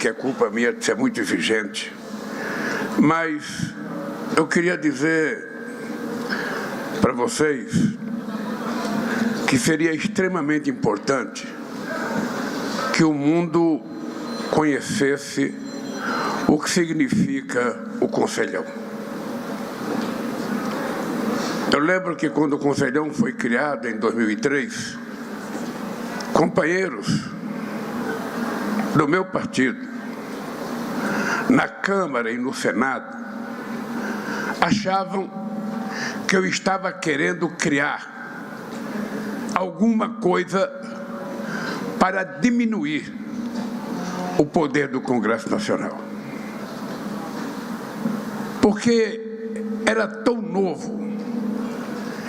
que é culpa minha de ser muito exigente, mas eu queria dizer para vocês que seria extremamente importante que o mundo conhecesse o que significa o Conselhão. Eu lembro que quando o Conselhão foi criado em 2003, companheiros do meu partido, na Câmara e no Senado, achavam que eu estava querendo criar alguma coisa para diminuir o poder do Congresso Nacional. Porque era tão novo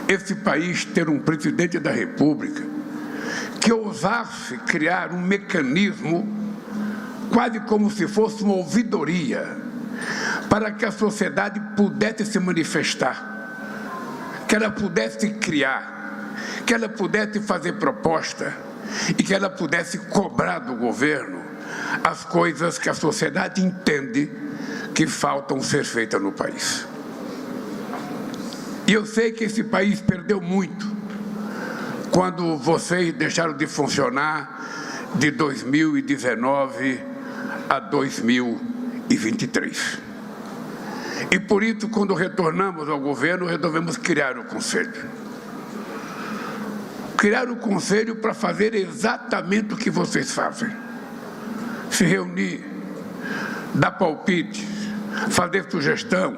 esse país ter um presidente da República que ousasse criar um mecanismo quase como se fosse uma ouvidoria para que a sociedade pudesse se manifestar, que ela pudesse criar, que ela pudesse fazer proposta e que ela pudesse cobrar do governo as coisas que a sociedade entende que faltam ser feitas no país. E eu sei que esse país perdeu muito quando vocês deixaram de funcionar de 2019 a 2023. E por isso, quando retornamos ao governo, resolvemos criar o Conselho. Criar o Conselho para fazer exatamente o que vocês fazem. Se reunir, dar palpite, fazer sugestão,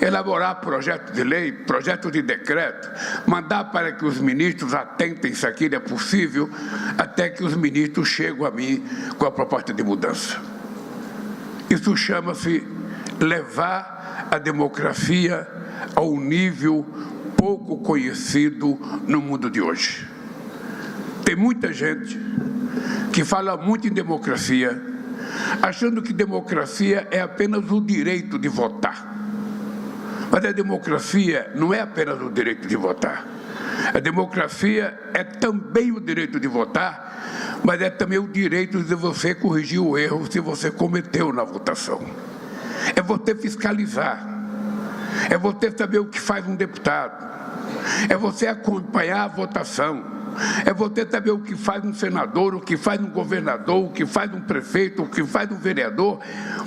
elaborar projeto de lei, projeto de decreto, mandar para que os ministros atentem se aquilo é possível, até que os ministros chegam a mim com a proposta de mudança. Isso chama-se levar a democracia ao nível pouco conhecido no mundo de hoje. Tem muita gente que fala muito em democracia, achando que democracia é apenas o direito de votar. Mas a democracia não é apenas o direito de votar. A democracia é também o direito de votar, mas é também o direito de você corrigir o erro se você cometeu na votação. É você fiscalizar. É você saber o que faz um deputado. É você acompanhar a votação. É você saber o que faz um senador, o que faz um governador, o que faz um prefeito, o que faz um vereador.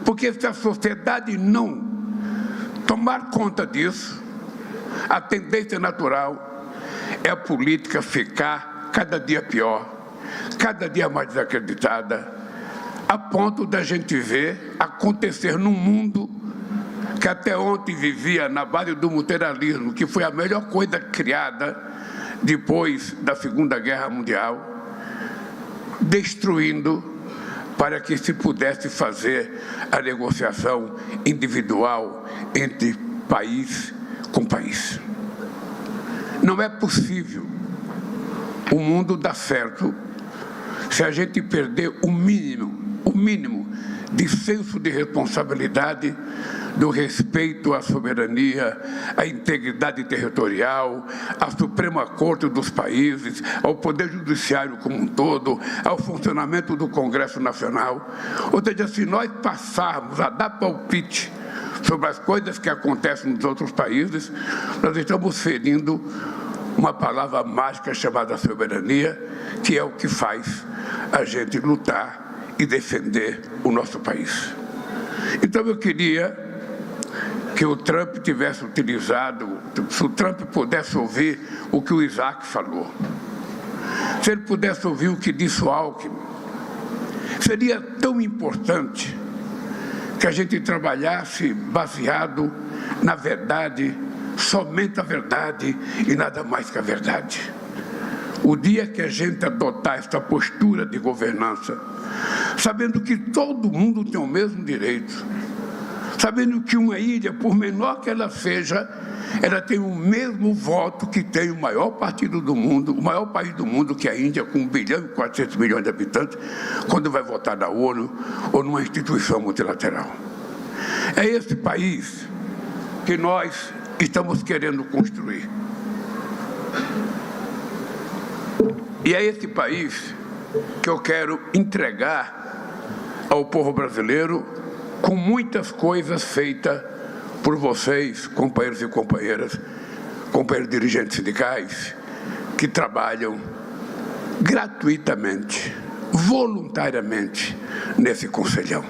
Porque se a sociedade não tomar conta disso, a tendência natural é a política ficar cada dia pior, cada dia mais desacreditada, a ponto da gente ver acontecer num mundo que até ontem vivia na base do multilateralismo, que foi a melhor coisa criada depois da Segunda Guerra Mundial, destruindo para que se pudesse fazer a negociação individual entre país com país. Não é possível o mundo dar certo se a gente perder o mínimo de senso de responsabilidade, do respeito à soberania, à integridade territorial, à Suprema Corte dos países, ao Poder Judiciário como um todo, ao funcionamento do Congresso Nacional. Ou seja, se nós passarmos a dar palpite sobre as coisas que acontecem nos outros países, nós estamos ferindo uma palavra mágica chamada soberania, que é o que faz a gente lutar e defender o nosso país. Então eu queria que o Trump tivesse utilizado, se o Trump pudesse ouvir o que o Isaac falou, se ele pudesse ouvir o que disse o Alckmin, seria tão importante que a gente trabalhasse baseado na verdade, somente a verdade e nada mais que a verdade. O dia que a gente adotar essa postura de governança, sabendo que todo mundo tem o mesmo direito, sabendo que uma ilha, por menor que ela seja, ela tem o mesmo voto que tem o maior partido do mundo, o maior país do mundo, que é a Índia, com 1 bilhão e 400 milhões de habitantes, quando vai votar na ONU ou numa instituição multilateral. É esse país que nós estamos querendo construir. E é esse país que eu quero entregar ao povo brasileiro com muitas coisas feitas por vocês, companheiros e companheiras, companheiros dirigentes sindicais, que trabalham gratuitamente, voluntariamente nesse conselhão.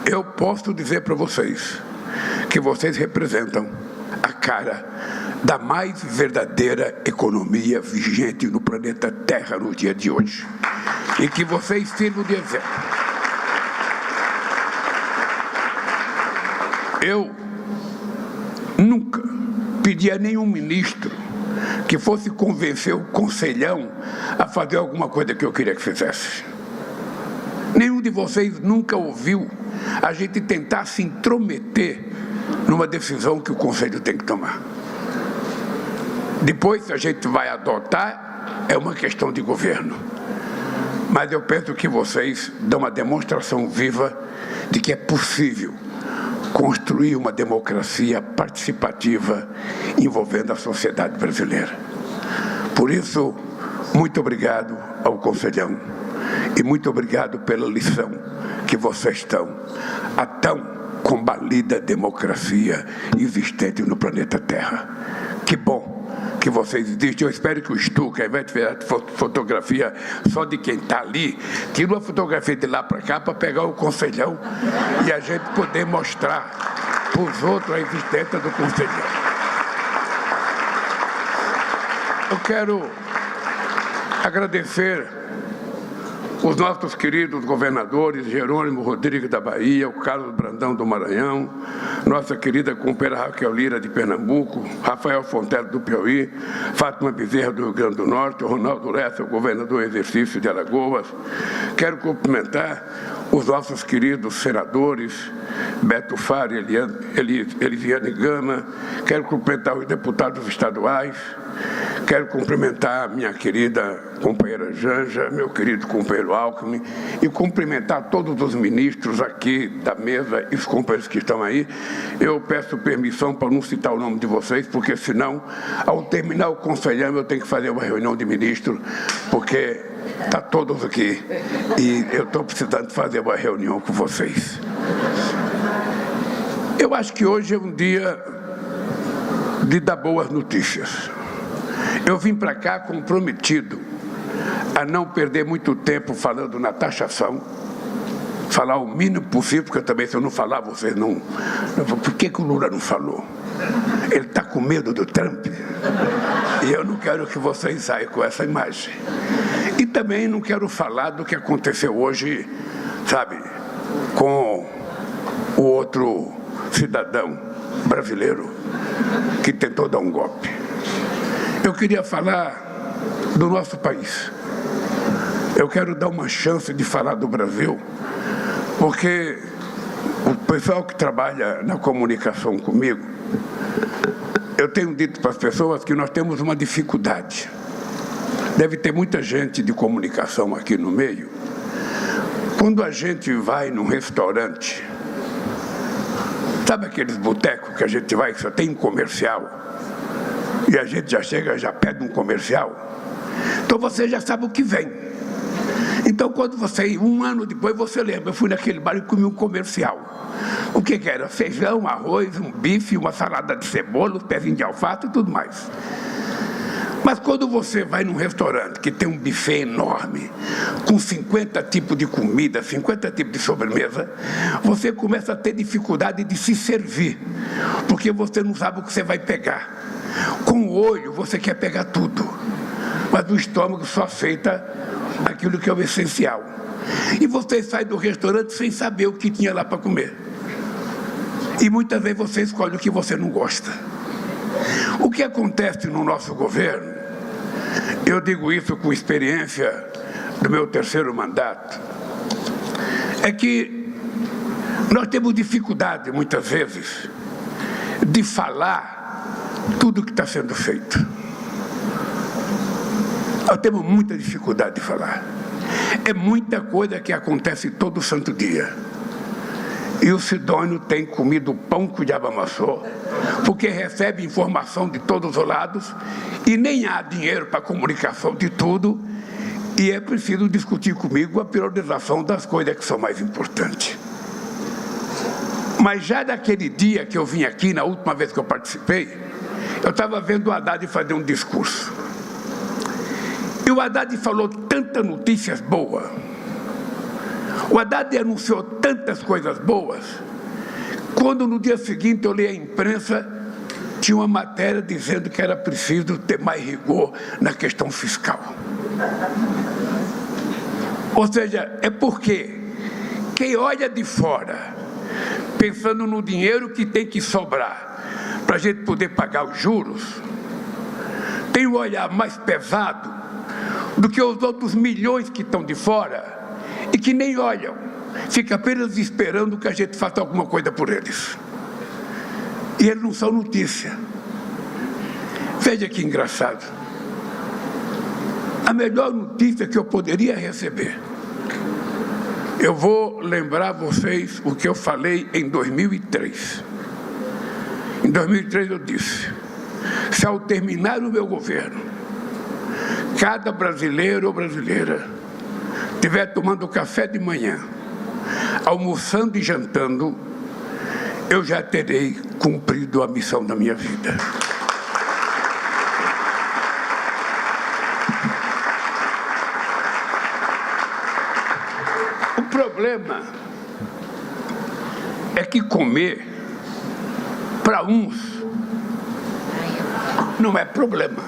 Eu posso dizer para vocês que vocês representam a cara da mais verdadeira economia vigente no planeta Terra no dia de hoje. E que vocês sirvam de exemplo. Eu nunca pedi a nenhum ministro que fosse convencer o conselhão a fazer alguma coisa que eu queria que fizesse. Nenhum de vocês nunca ouviu a gente tentar se intrometer numa decisão que o conselho tem que tomar. Depois, se a gente vai adotar, é uma questão de governo. Mas eu penso que vocês dão uma demonstração viva de que é possível construir uma democracia participativa envolvendo a sociedade brasileira. Por isso, muito obrigado ao conselhão e muito obrigado pela lição que vocês estão a tão combalida democracia existente no planeta Terra. Que bom que vocês existem. Eu espero que o Stuca, ao invés de ver fotografia só de quem está ali, tire uma fotografia de lá para cá para pegar o conselhão e a gente poder mostrar para os outros a existência do conselhão. Eu quero agradecer os nossos queridos governadores, Jerônimo Rodrigues da Bahia, o Carlos Brandão do Maranhão, nossa querida companheira Raquel Lira de Pernambuco, Rafael Fontela do Piauí, Fátima Bezerra do Rio Grande do Norte, Ronaldo Lessa, o governador em exercício de Alagoas. Quero cumprimentar os nossos queridos senadores, Beto Faro e Elisiane Gama. Quero cumprimentar os deputados estaduais. Quero cumprimentar a minha querida companheira Janja, meu querido companheiro Alckmin, e cumprimentar todos os ministros aqui da mesa e os companheiros que estão aí. Eu peço permissão para não citar o nome de vocês, porque senão, ao terminar o conselhão, eu tenho que fazer uma reunião de ministros, porque está todos aqui e eu estou precisando fazer uma reunião com vocês. Eu acho que hoje é um dia de dar boas notícias. Eu vim para cá comprometido a não perder muito tempo falando na taxação, falar o mínimo possível, porque também se eu não falar, vocês não... Por que o Lula não falou? Ele está com medo do Trump? E eu não quero que vocês saiam com essa imagem. E também não quero falar do que aconteceu hoje, sabe, com o outro cidadão brasileiro que tentou dar um golpe. Eu queria falar do nosso país. Eu quero dar uma chance de falar do Brasil, porque o pessoal que trabalha na comunicação comigo, eu tenho dito para as pessoas que nós temos uma dificuldade. Deve ter muita gente de comunicação aqui no meio. Quando a gente vai num restaurante, sabe aqueles botecos que a gente vai que só tem um comercial? E a gente já chega, já pede um comercial. Então você já sabe o que vem. Então quando você, um ano depois, você lembra, eu fui naquele bar e comi um comercial. O que era? Feijão, arroz, um bife, uma salada de cebola, um pezinho de alface e tudo mais. Mas quando você vai num restaurante que tem um buffet enorme, com 50 tipos de comida, 50 tipos de sobremesa, você começa a ter dificuldade de se servir, porque você não sabe o que você vai pegar. Com o olho você quer pegar tudo, mas o estômago só aceita aquilo que é o essencial. E você sai do restaurante sem saber o que tinha lá para comer. E muitas vezes você escolhe o que você não gosta. O que acontece no nosso governo, eu digo isso com experiência do meu terceiro mandato, é que nós temos dificuldade, muitas vezes, de falar tudo que está sendo feito. Nós temos muita dificuldade de falar. É muita coisa que acontece todo santo dia. E o Sidônio tem comido pão que o diabo amassou, porque recebe informação de todos os lados e nem há dinheiro para comunicação de tudo. E é preciso discutir comigo a priorização das coisas que são mais importantes. Mas já naquele dia que eu vim aqui, na última vez que eu participei, eu estava vendo o Haddad fazer um discurso. E o Haddad falou tantas notícias boas. O Haddad anunciou tantas coisas boas. Quando no dia seguinte eu li a imprensa, tinha uma matéria dizendo que era preciso ter mais rigor na questão fiscal. Ou seja, é porque quem olha de fora, pensando no dinheiro que tem que sobrar para a gente poder pagar os juros, tem um olhar mais pesado do que os outros milhões que estão de fora e que nem olham, fica apenas esperando que a gente faça alguma coisa por eles. E eles não são notícia. Veja que engraçado. A melhor notícia que eu poderia receber, eu vou lembrar vocês o que eu falei em 2003. Em 2003 eu disse: se ao terminar o meu governo, cada brasileiro ou brasileira estiver tomando café de manhã, almoçando e jantando, eu já terei cumprido a missão da minha vida. O problema é que comer, para uns, não é problema.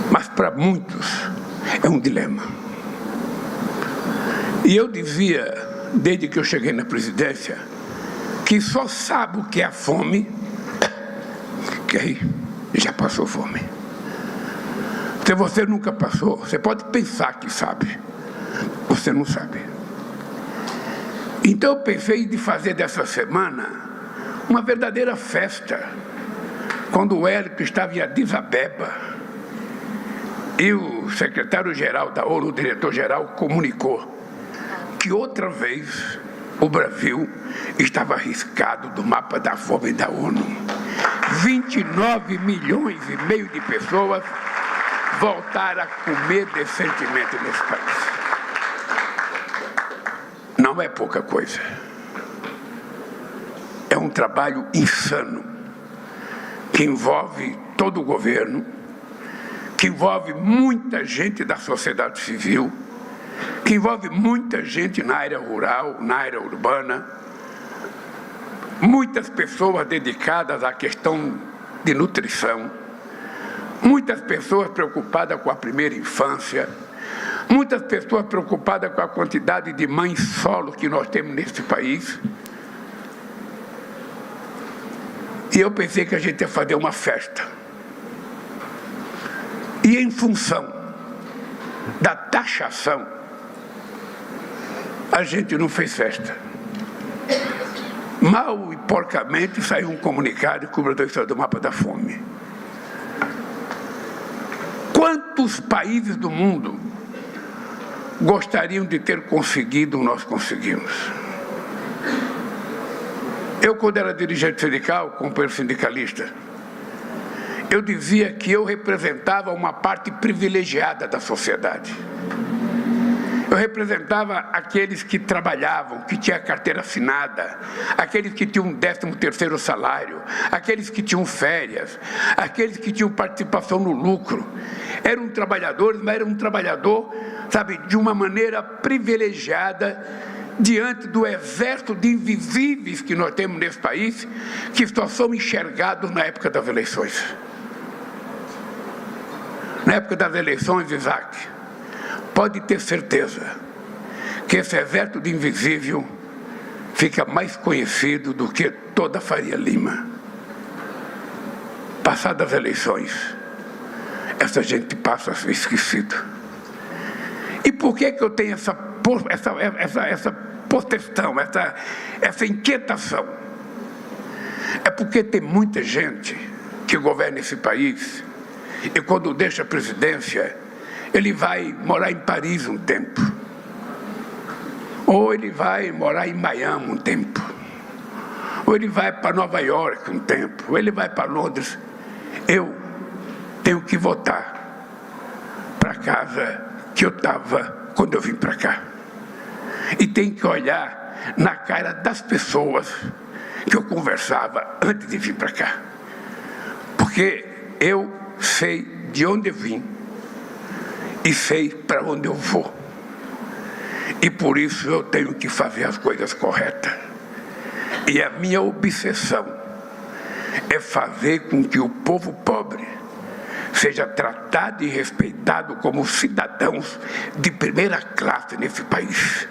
Mas para muitos é um dilema. E eu dizia, desde que eu cheguei na presidência, que só sabe o que é a fome quem já passou fome. Se você nunca passou, você pode pensar que sabe, você não sabe. Então eu pensei de fazer dessa semana uma verdadeira festa. Quando o Hélio estava em Addis Abeba e o secretário-geral da ONU, o diretor-geral, comunicou que outra vez o Brasil estava arriscado do mapa da fome da ONU. 29 milhões e meio de pessoas voltaram a comer decentemente nesse país. Não é pouca coisa. É um trabalho insano que envolve todo o governo, que envolve muita gente da sociedade civil, que envolve muita gente na área rural, na área urbana, muitas pessoas dedicadas à questão de nutrição, muitas pessoas preocupadas com a primeira infância, muitas pessoas preocupadas com a quantidade de mães solo que nós temos nesse país. E eu pensei que a gente ia fazer uma festa. E em função da taxação, a gente não fez festa. Mal e porcamente saiu um comunicado que o Brasil está do mapa da fome. Quantos países do mundo gostariam de ter conseguido o que nós conseguimos? Eu, quando era dirigente sindical, companheiro sindicalista, eu dizia que eu representava uma parte privilegiada da sociedade. Eu representava aqueles que trabalhavam, que tinham carteira assinada, aqueles que tinham 13º salário, aqueles que tinham férias, aqueles que tinham participação no lucro. Eram trabalhadores, mas eram um trabalhador, sabe, de uma maneira privilegiada diante do exército de invisíveis que nós temos nesse país, que só são enxergados na época das eleições. Na época das eleições, Isaac, pode ter certeza que esse exército de invisível fica mais conhecido do que toda a Faria Lima. Passadas as eleições, essa gente passa a ser esquecida. E por que eu tenho essa potestão, essa inquietação? É porque tem muita gente que governa esse país e quando deixa a presidência, ele vai morar em Paris um tempo, ou ele vai morar em Miami um tempo, ou ele vai para Nova York um tempo, ou ele vai para Londres. Eu tenho que voltar para a casa que eu estava quando eu vim para cá. E tenho que olhar na cara das pessoas que eu conversava antes de vir para cá. Porque eu sei de onde eu vim e sei para onde eu vou. E por isso eu tenho que fazer as coisas corretas. E a minha obsessão é fazer com que o povo pobre seja tratado e respeitado como cidadãos de primeira classe nesse país.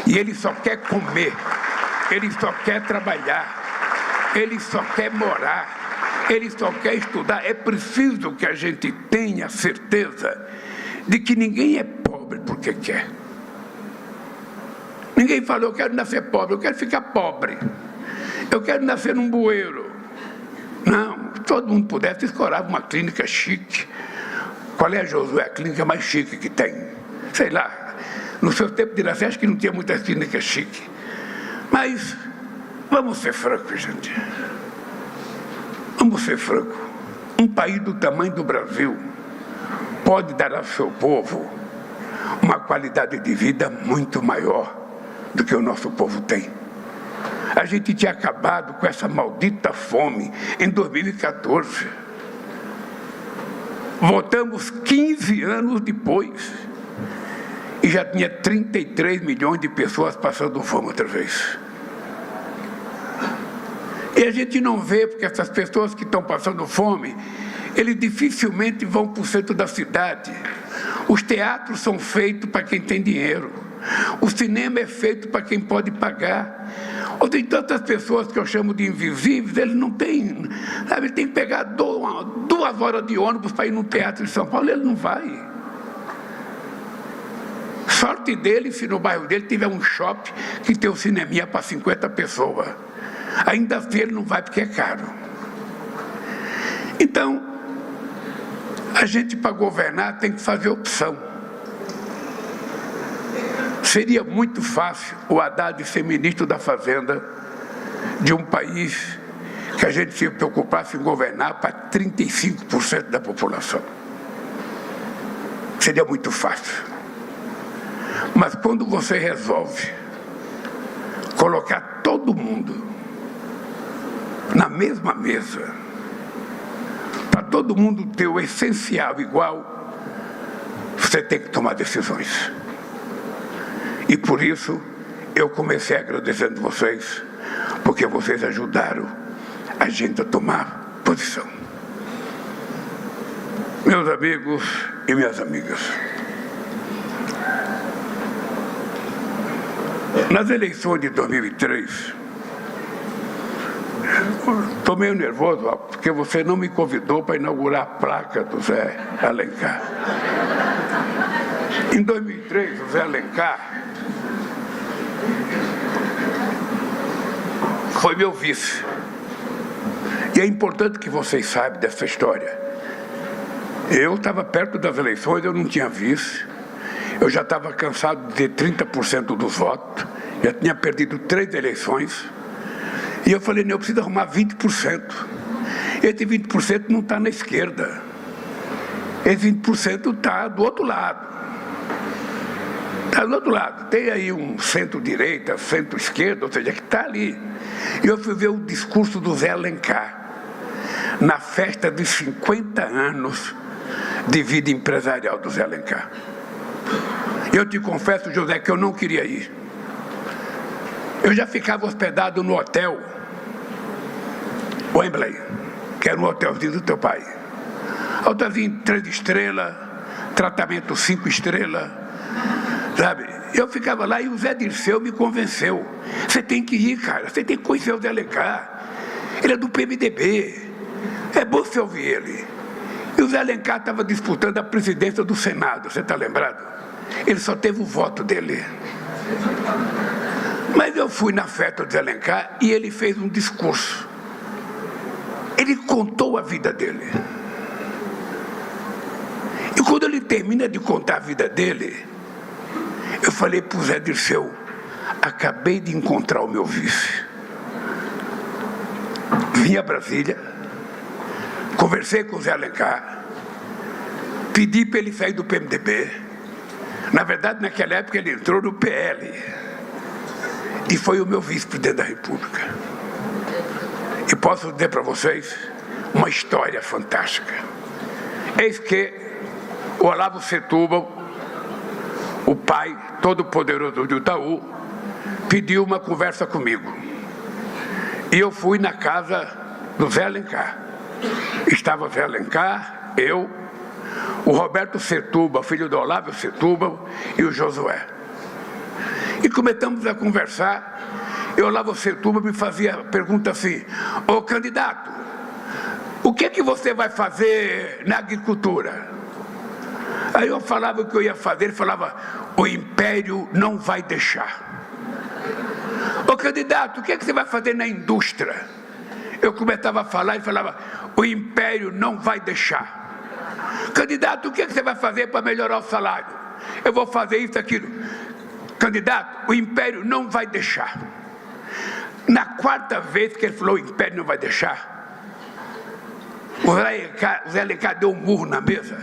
E ele só quer comer, ele só quer trabalhar, ele só quer morar, ele só quer estudar. É preciso que a gente tenha certeza de que ninguém é pobre porque quer. Ninguém falou, eu quero nascer pobre, eu quero ficar pobre, eu quero nascer num bueiro. Não, se todo mundo pudesse, escolava uma clínica chique. Qual é, Josué, a clínica mais chique que tem? Sei lá, no seu tempo de nascer, acho que não tinha muitas clínicas chiques. Mas, vamos ser francos, gente. Vamos ser francos. Um país do tamanho do Brasil pode dar ao seu povo uma qualidade de vida muito maior do que o nosso povo tem. A gente tinha acabado com essa maldita fome em 2014. Voltamos 15 anos depois e já tinha 33 milhões de pessoas passando fome outra vez. E a gente não vê, porque essas pessoas que estão passando fome, eles dificilmente vão para o centro da cidade. Os teatros são feitos para quem tem dinheiro. O cinema é feito para quem pode pagar. Ou tem tantas pessoas que eu chamo de invisíveis, eles não têm, sabe, ele tem que pegar 2 horas de ônibus para ir no teatro de São Paulo, ele não vai. Sorte dele se no bairro dele tiver um shopping que tem um cineminha para 50 pessoas. Ainda assim ele não vai porque é caro. Então, a gente para governar tem que fazer opção. Seria muito fácil o Haddad ser ministro da Fazenda de um país que a gente se preocupasse em governar para 35% da população. Seria muito fácil. Mas quando você resolve colocar todo mundo na mesma mesa, para todo mundo ter o essencial igual, você tem que tomar decisões. E por isso eu comecei agradecendo vocês, porque vocês ajudaram a gente a tomar posição. Meus amigos e minhas amigas, nas eleições de 2003, estou meio nervoso, porque você não me convidou para inaugurar a placa do Zé Alencar. Em 2003, o Zé Alencar foi meu vice. E é importante que vocês saibam dessa história. Eu estava perto das eleições, eu não tinha vice. Eu já estava cansado de ter 30% dos votos. Já tinha perdido 3 eleições. E eu falei, não, eu preciso arrumar 20%. Esse 20% não está na esquerda. Esse 20% está do outro lado. Está do outro lado. Tem aí um centro-direita, centro-esquerda, ou seja, que está ali. E eu fui ver o discurso do Zé Alencar na festa de 50 anos de vida empresarial do Zé Alencar. Eu te confesso, José, que eu não queria ir. Eu já ficava hospedado no hotel Wembley, que era um hotelzinho do teu pai. Hotelzinho 3 estrelas, tratamento 5 estrelas, sabe? Eu ficava lá e o Zé Dirceu me convenceu. Você tem que ir, cara, você tem que conhecer o Zé Alencar. Ele é do PMDB, é bom você ouvir ele. E o Zé Alencar estava disputando a presidência do Senado, você está lembrado? Ele só teve o voto dele. Mas eu fui na festa do Zé Alencar e ele fez um discurso. Ele contou a vida dele. E quando ele termina de contar a vida dele, eu falei para o Zé Dirceu, acabei de encontrar o meu vice. Vim a Brasília, conversei com o Zé Alencar, pedi para ele sair do PMDB. Na verdade, naquela época, ele entrou no PL. E foi o meu vice-presidente da República. E posso dizer para vocês uma história fantástica. Eis que o Olavo Setúbal, o pai todo-poderoso do Itaú, pediu uma conversa comigo. E eu fui na casa do Zé Alencar. Estava o Zé Alencar, eu, o Roberto Setúbal, filho do Olavo Setúbal, e o Josué. E começamos a conversar, e o Olavo Setúbal me fazia a pergunta assim: ô candidato, o que é que você vai fazer na agricultura? Aí eu falava o que eu ia fazer, ele falava: o império não vai deixar. Ô candidato, o que é que você vai fazer na indústria? Eu começava a falar e falava: o império não vai deixar. Candidato, o que é que você vai fazer para melhorar o salário? Eu vou fazer isso, aquilo. Candidato, o império não vai deixar. Na quarta vez que ele falou: o império não vai deixar, o Zé Alencar deu um murro na mesa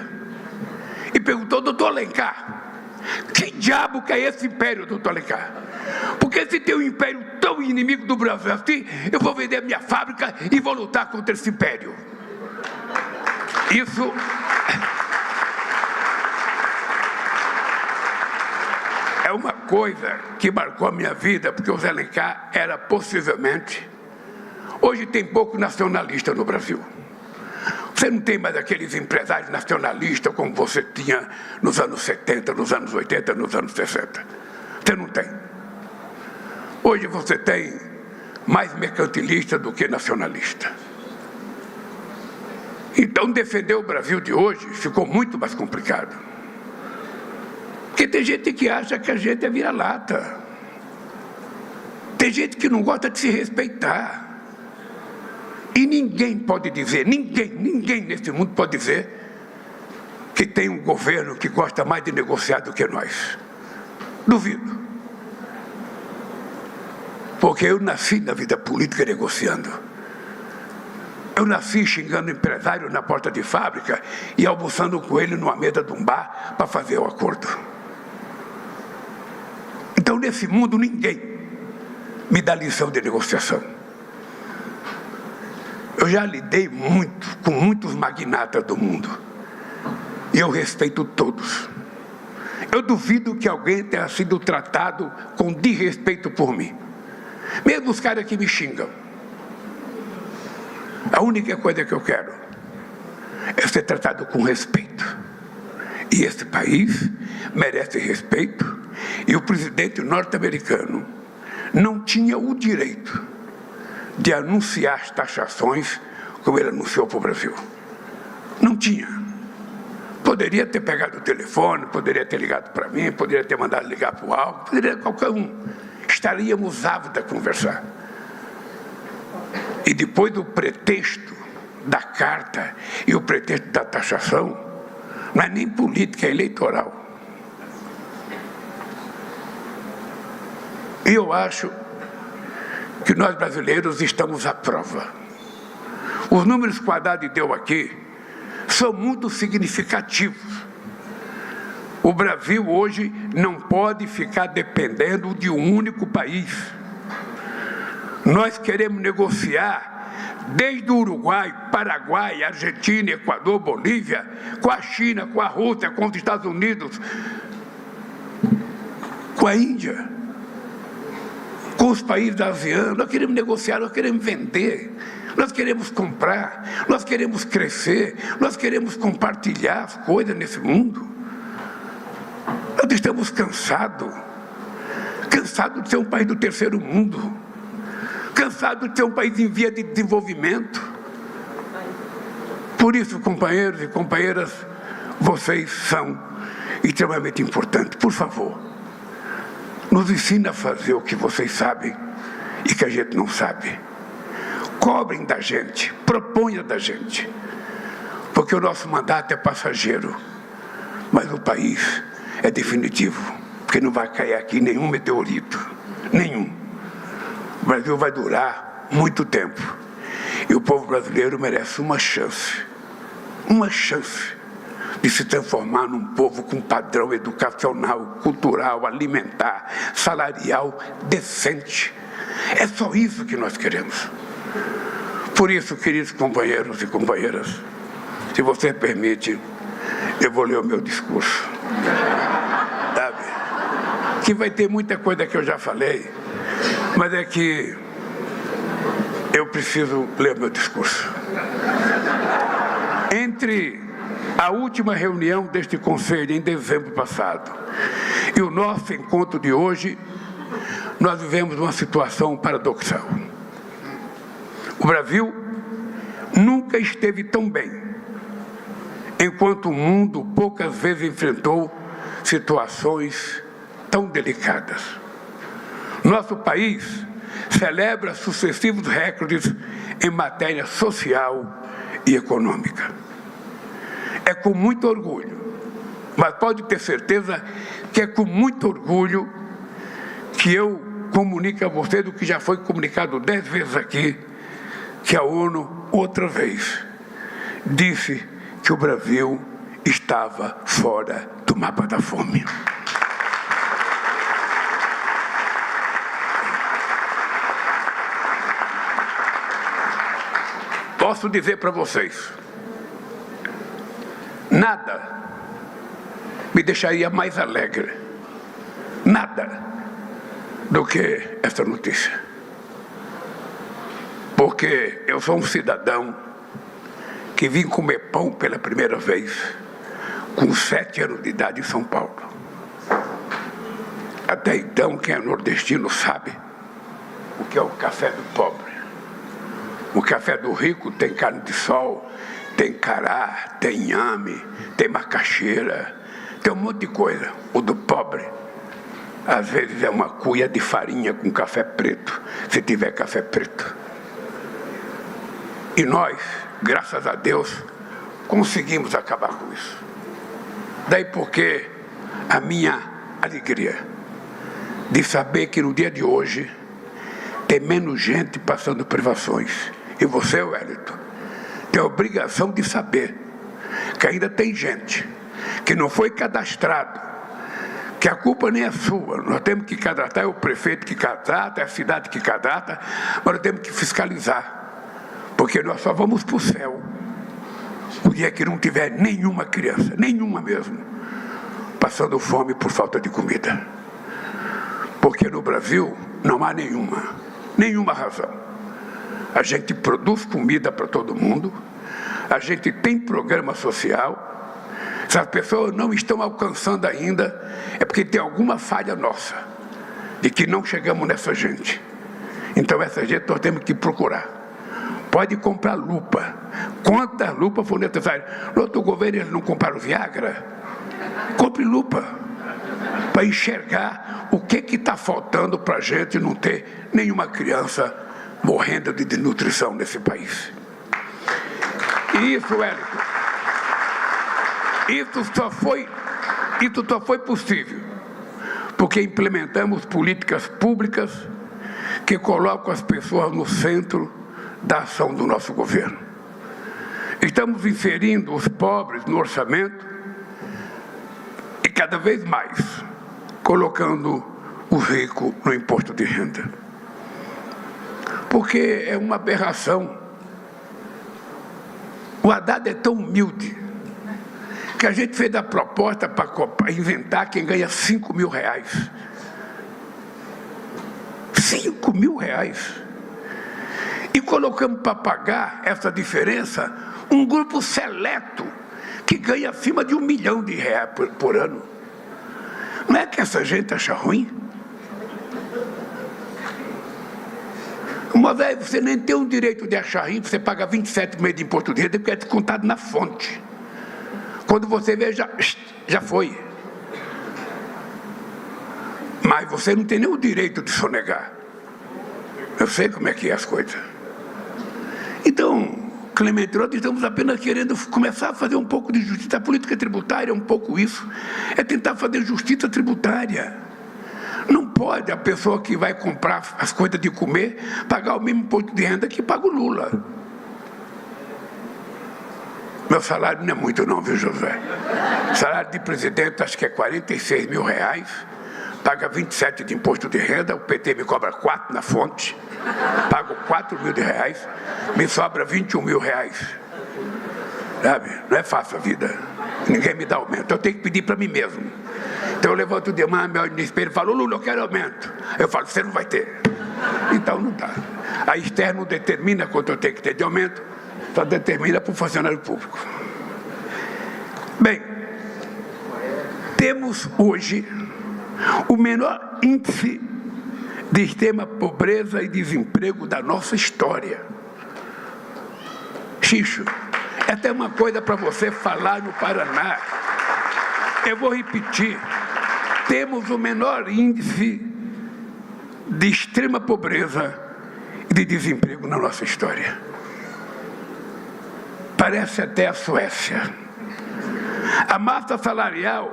e perguntou: doutor Alencar, que diabo que é esse império, doutor Alencar? Porque se tem um império tão inimigo do Brasil assim, eu vou vender a minha fábrica e vou lutar contra esse império. Isso é uma coisa que marcou a minha vida, porque o Zé Alencar era possivelmente... Hoje tem pouco nacionalista no Brasil. Você não tem mais aqueles empresários nacionalistas como você tinha nos anos 70, nos anos 80, nos anos 60. Você não tem. Hoje você tem mais mercantilista do que nacionalista. Então, defender o Brasil de hoje ficou muito mais complicado. Porque tem gente que acha que a gente é vira-lata. Tem gente que não gosta de se respeitar. E ninguém pode dizer, ninguém nesse mundo pode dizer que tem um governo que gosta mais de negociar do que nós. Duvido. Porque eu nasci na vida política negociando. Eu nasci xingando empresário na porta de fábrica e almoçando com ele numa mesa de um bar para fazer o acordo. Então, nesse mundo, ninguém me dá lição de negociação. Eu já lidei muito com muitos magnatas do mundo e eu respeito todos. Eu duvido que alguém tenha sido tratado com desrespeito por mim. Mesmo os caras que me xingam. A única coisa que eu quero é ser tratado com respeito. E esse país merece respeito. E o presidente norte-americano não tinha o direito de anunciar as taxações como ele anunciou para o Brasil. Não tinha. Poderia ter pegado o telefone, poderia ter ligado para mim, poderia ter mandado ligar para o Alckmin, poderia qualquer um. Estaríamos ávidos a conversar. E depois do pretexto da carta e o pretexto da taxação, não é nem política, é eleitoral. E eu acho que nós brasileiros estamos à prova. Os números que o Haddad deu aqui são muito significativos. O Brasil hoje não pode ficar dependendo de um único país. Nós queremos negociar desde o Uruguai, Paraguai, Argentina, Equador, Bolívia, com a China, com a Rússia, com os Estados Unidos, com a Índia, com os países asianos. Nós queremos negociar, nós queremos vender, nós queremos comprar, nós queremos crescer, nós queremos compartilhar as coisas nesse mundo. Nós estamos cansados de ser um país do terceiro mundo, cansados de ser um país em via de desenvolvimento. Por isso, companheiros e companheiras, vocês são extremamente importantes. Por favor, nos ensine a fazer o que vocês sabem e que a gente não sabe. Cobrem da gente, proponham da gente, porque o nosso mandato é passageiro, mas o país é definitivo, porque não vai cair aqui nenhum meteorito, nenhum. O Brasil vai durar muito tempo e o povo brasileiro merece uma chance de se transformar num povo com padrão educacional, cultural, alimentar, salarial decente. É só isso que nós queremos. Por isso, queridos companheiros e companheiras, se você permite, eu vou ler o meu discurso. Sabe? Que vai ter muita coisa que eu já falei, mas é que eu preciso ler o meu discurso. Entre a última reunião deste Conselho, em dezembro passado, e o nosso encontro de hoje, nós vivemos uma situação paradoxal. O Brasil nunca esteve tão bem, enquanto o mundo poucas vezes enfrentou situações tão delicadas. Nosso país celebra sucessivos recordes em matéria social e econômica. É com muito orgulho, mas pode ter certeza que é com muito orgulho que eu comunico a você do que já foi comunicado 10 vezes aqui, que a ONU, outra vez, disse que o Brasil estava fora do mapa da fome. Posso dizer para vocês, nada me deixaria mais alegre, nada, do que essa notícia. Porque eu sou um cidadão que vim comer pão pela primeira vez com 7 anos de idade em São Paulo. Até então, quem é nordestino sabe o que é o café do pobre. O café do rico tem carne de sol, tem cará, tem inhame, tem macaxeira, tem um monte de coisa. O do pobre, às vezes, é uma cuia de farinha com café preto, se tiver café preto. E nós, graças a Deus, conseguimos acabar com isso. Daí porque a minha alegria de saber que no dia de hoje tem menos gente passando privações. E você, Wellington, tem a obrigação de saber que ainda tem gente que não foi cadastrado, que a culpa nem é sua. Nós temos que cadastrar, é o prefeito que cadastra, é a cidade que cadastra, mas nós temos que fiscalizar. Porque nós só vamos para o céu o dia que não tiver nenhuma criança, nenhuma mesmo, passando fome por falta de comida. Porque no Brasil não há nenhuma razão. A gente produz comida para todo mundo, a gente tem programa social. Se as pessoas não estão alcançando ainda, é porque tem alguma falha nossa, de que não chegamos nessa gente. Então essa gente nós temos que procurar. Pode comprar lupa, quantas lupas for necessário. No outro governo eles não compraram Viagra. Compre lupa, para enxergar o que está faltando para a gente não ter nenhuma criança morrendo de desnutrição nesse país. E isso, Wellington, isso só foi possível porque implementamos políticas públicas que colocam as pessoas no centro da ação do nosso governo. Estamos inserindo os pobres no orçamento e cada vez mais colocando o rico no imposto de renda. Porque é uma aberração. O Haddad é tão humilde que a gente fez a proposta para inventar quem ganha 5 mil reais. 5 mil reais. E colocamos para pagar essa diferença um grupo seleto que ganha acima de R$1 milhão por ano. Não é que essa gente acha ruim? Uma vez você nem tem o direito de achar ruim, você paga 27,5% de imposto de renda, porque é descontado na fonte. Quando você vê, já foi. Mas você não tem nem o direito de sonegar. Eu sei como é que é as coisas. Então, Clemente, nós estamos apenas querendo começar a fazer um pouco de justiça. A política tributária é um pouco isso. É tentar fazer justiça tributária. Não pode a pessoa que vai comprar as coisas de comer pagar o mesmo imposto de renda que paga o Lula. Meu salário não é muito não, viu, José? Salário de presidente acho que é R$46 mil, paga 27 de imposto de renda, o PT me cobra 4 na fonte, pago R$4 mil, me sobra R$21 mil. Sabe? Não é fácil a vida, ninguém me dá aumento, eu tenho que pedir para mim mesmo. Então eu levanto de manhã, me olho no espelho e falo, Lula, eu quero aumento. Eu falo, você não vai ter. Então não dá. A Esther não determina quanto eu tenho que ter de aumento, só determina para o funcionário público. Bem, temos hoje o menor índice de extrema pobreza e desemprego da nossa história. Xixo, é até uma coisa para você falar no Paraná. Eu vou repetir. Temos o menor índice de extrema pobreza e de desemprego na nossa história. Parece até a Suécia. A massa salarial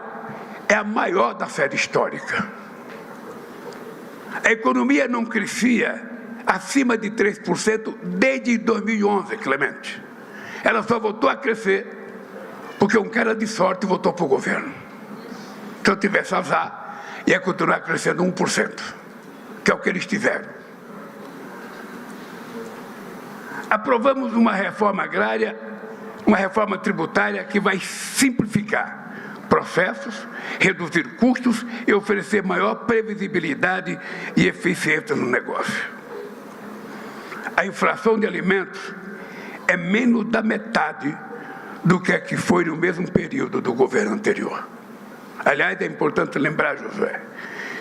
é a maior da série histórica. A economia não crescia acima de 3% desde 2011, Clemente. Ela só voltou a crescer porque um cara de sorte votou para o governo. Se eu tivesse azar, ia continuar crescendo 1%, que é o que eles tiveram. Aprovamos uma reforma agrária, uma reforma tributária que vai simplificar processos, reduzir custos e oferecer maior previsibilidade e eficiência no negócio. A inflação de alimentos é menos da metade do que a que foi no mesmo período do governo anterior. Aliás, é importante lembrar, José,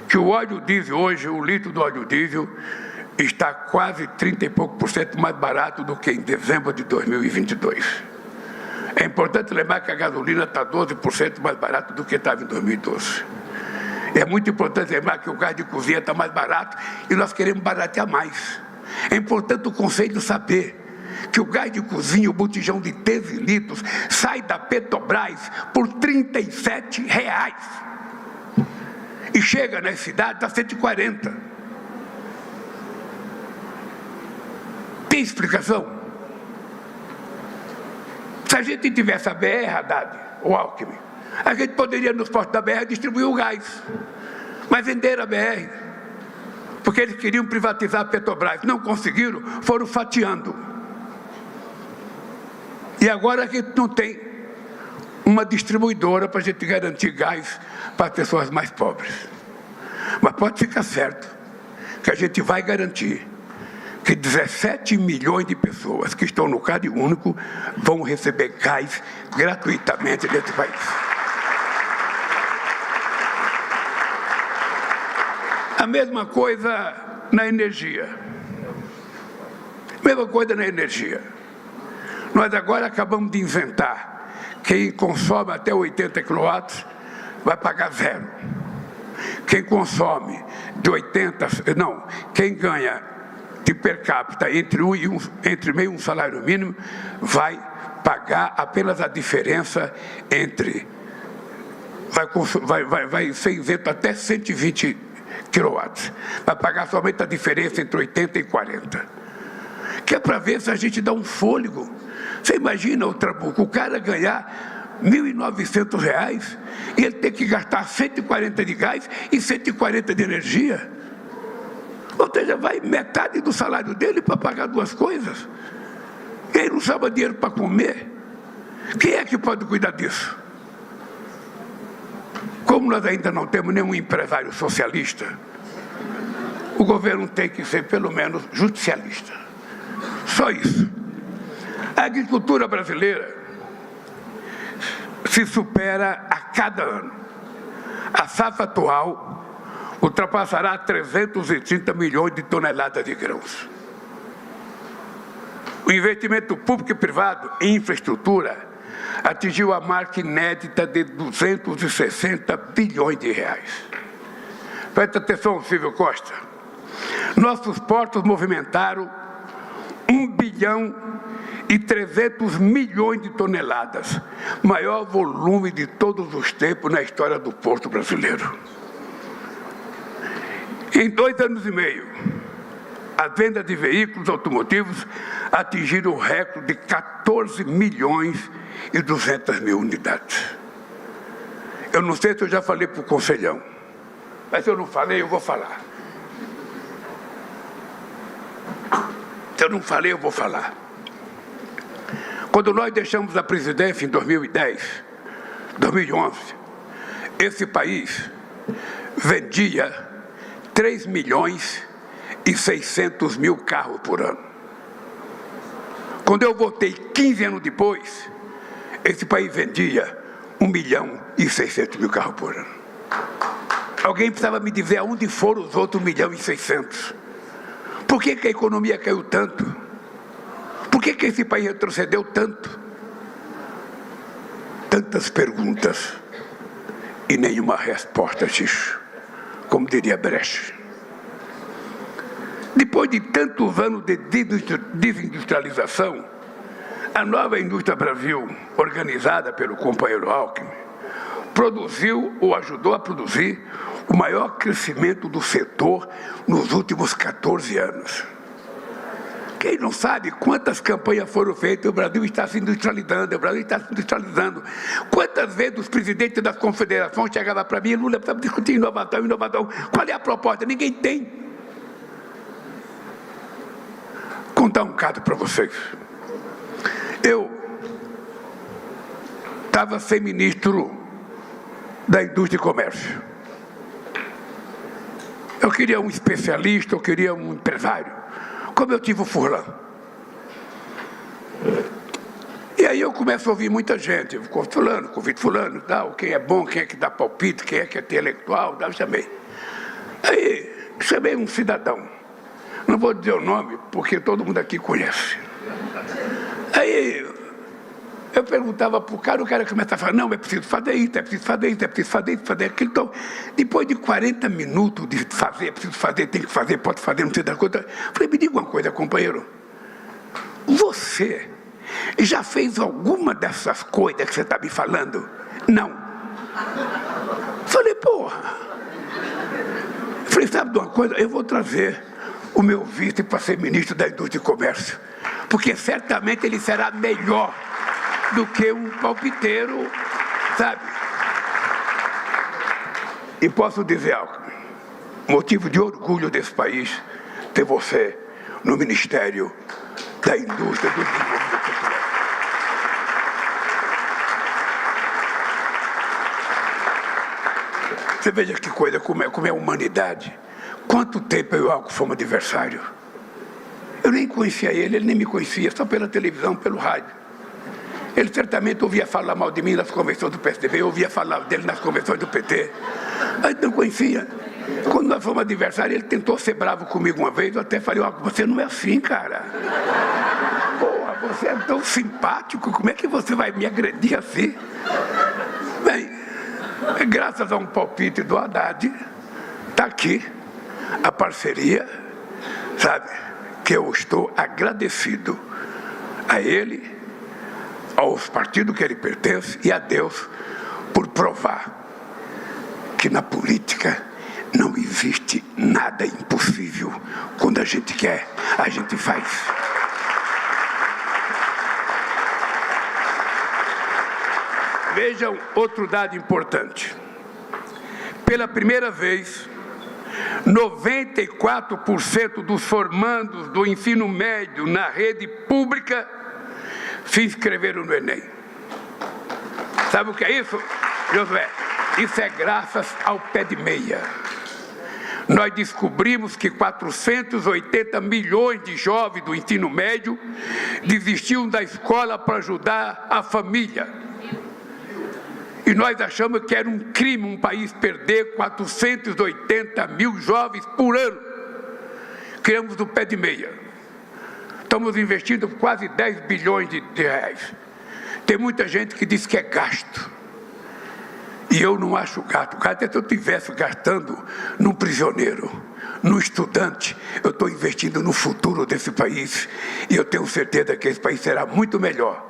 que o óleo diesel hoje, o litro do óleo diesel, está quase 30 e pouco por cento mais barato do que em dezembro de 2022. É importante lembrar que a gasolina está 12% mais barato do que estava em 2012. É muito importante lembrar que o gás de cozinha está mais barato e nós queremos baratear mais. É importante o Conselho saber que o gás de cozinha, o botijão de 13 litros, sai da Petrobras por R$37 e chega nas cidades a 140. Tem explicação? Se a gente tivesse a BR, Haddad, o Alckmin, a gente poderia nos postos da BR distribuir o gás, mas venderam a BR, porque eles queriam privatizar a Petrobras, não conseguiram, foram fatiando. E agora a gente não tem uma distribuidora para a gente garantir gás para as pessoas mais pobres. Mas pode ficar certo que a gente vai garantir que 17 milhões de pessoas que estão no Cade Único vão receber gás gratuitamente nesse país. A mesma coisa na energia. Mesma coisa na energia. Nós agora acabamos de inventar, quem consome até 80 kW vai pagar zero. Quem consome de 80, não, quem ganha de per capita entre meio e um salário mínimo vai pagar apenas a diferença entre, vai ser isento até 120 kW, vai pagar somente a diferença entre 80 e 40, que é para ver se a gente dá um fôlego. Você imagina o Trabuco, o cara ganhar R$1.900 e ele ter que gastar 140 de gás e 140 de energia. Ou seja, vai metade do salário dele para pagar duas coisas. E aí não sobra dinheiro para comer. Quem é que pode cuidar disso? Como nós ainda não temos nenhum empresário socialista, o governo tem que ser pelo menos justicialista. Só isso. A agricultura brasileira se supera a cada ano. A safra atual ultrapassará 330 milhões de toneladas de grãos. O investimento público e privado em infraestrutura atingiu a marca inédita de 260 bilhões de reais. Presta atenção, Silvio Costa. Nossos portos movimentaram 1 bilhão e 300 milhões de toneladas, maior volume de todos os tempos na história do porto brasileiro. Em 2 anos e meio, as vendas de veículos automotivos atingiram o recorde de 14 milhões 1.200.000 unidades. Eu não sei se eu já falei para o Conselhão, mas se eu não falei, eu vou falar. Se eu não falei, eu vou falar. Quando nós deixamos a presidência em 2010, 2011, esse país vendia 3.600.000 carros por ano. Quando eu voltei 15 anos depois, esse país vendia 1.600.000 carros por ano. Alguém precisava me dizer aonde foram os outros 1.600.000. Por que a economia caiu tanto? Por que esse país retrocedeu tanto? Tantas perguntas e nenhuma resposta, Xixo, como diria Brecht. Depois de tantos anos de desindustrialização, a nova indústria Brasil, organizada pelo companheiro Alckmin, produziu ou ajudou a produzir o maior crescimento do setor nos últimos 14 anos. Quem não sabe quantas campanhas foram feitas, o Brasil está se industrializando, o Brasil está se industrializando. Quantas vezes os presidentes das confederações chegavam para mim, Lula, estamos discutindo inovação, inovação. Qual é a proposta? Ninguém tem. Contar um caso para vocês. Eu estava sem ministro da Indústria e Comércio. Eu queria um especialista, eu queria um empresário. Como eu tive o Furlan. E aí eu começo a ouvir muita gente, convido fulano, tal, quem é bom, quem é que dá palpite, quem é que é intelectual, tal, chamei. Aí chamei um cidadão, não vou dizer o nome, porque todo mundo aqui conhece. Aí eu perguntava para o cara começava a falar, não, é preciso fazer isso, é preciso fazer isso, é preciso fazer isso, fazer aquilo. Então, depois de 40 minutos de fazer, é preciso fazer, tem que fazer, pode fazer, não sei da coisa. Falei, me diga uma coisa, companheiro. Você já fez alguma dessas coisas que você está me falando? Não. Falei, porra. Falei, sabe de uma coisa? Eu vou trazer o meu vice para ser ministro da Indústria e Comércio, porque certamente ele será melhor do que um palpiteiro, sabe? E posso dizer algo, motivo de orgulho desse país, ter você no Ministério da Indústria e do Desenvolvimento Cultural. Você veja que coisa, como é a humanidade. Quanto tempo eu e o Alckmin fomos adversários? Eu nem conhecia ele nem me conhecia, só pela televisão, pelo rádio. Ele certamente ouvia falar mal de mim nas convenções do PSDB, eu ouvia falar dele nas convenções do PT. Aí não conhecia. Quando nós fomos adversários, ele tentou ser bravo comigo uma vez, eu até falei, você não é assim, cara. Porra, você é tão simpático, como é que você vai me agredir assim? Bem, graças a um palpite do Haddad, está aqui a parceria, sabe, que eu estou agradecido a ele, aos partidos que ele pertence e a Deus por provar que na política não existe nada impossível. Quando a gente quer, a gente faz. Vejam outro dado importante. Pela primeira vez, 94% dos formandos do ensino médio na rede pública se inscreveram no Enem. Sabe o que é isso, Josué? Isso é graças ao pé de meia. Nós descobrimos que 480 milhões de jovens do ensino médio desistiam da escola para ajudar a família. E nós achamos que era um crime um país perder 480 mil jovens por ano. Criamos o pé de meia. Estamos investindo quase 10 bilhões de reais. Tem muita gente que diz que é gasto. E eu não acho gasto. Até se eu estivesse gastando num prisioneiro, num estudante, eu estou investindo no futuro desse país. E eu tenho certeza que esse país será muito melhor.